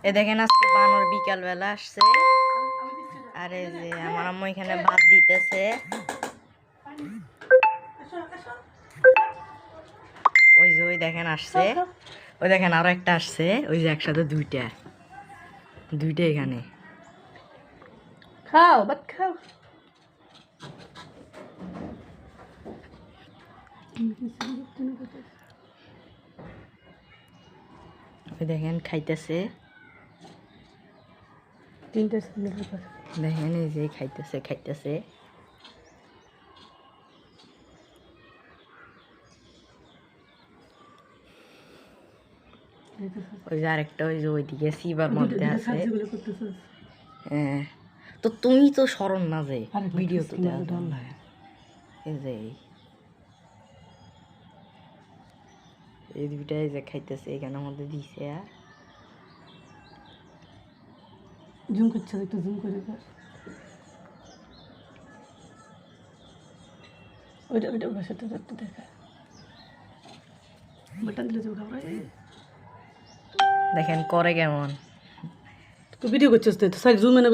এ দেখেন আজকে বানর বিকাল বেলা আসছে। আর এই যে আমার আম্মু এখানে ভাত দিতেছে। ওই যে ওই দেখেন আসছে, ওই দেখেন আরো একটা আসছে, ওই যে একসাথে দুইটা এখানে। খাও ভাত খাও। ওই দেখেন খাইতেছে, দেখেন এই যে খাইতেছে। ওই যে আরেকটা ওই যে ওইদিকে সিবার মধ্যে আছে। হ্যাঁ, তো তুমি তো স্মরণ না যে ভিডিও তো এই যে এই দুইটাই যে খাইতেছে এখানে মধ্যে দিছে। আর জুম করছে, একটু জুম করে কর। ওইটা ওইটা ভাষাটা একটু দেখা, বাটন দিলে যে খাবার দেখেন করে কেমন ভিডিও করছিস তো, সাইড জুম এনে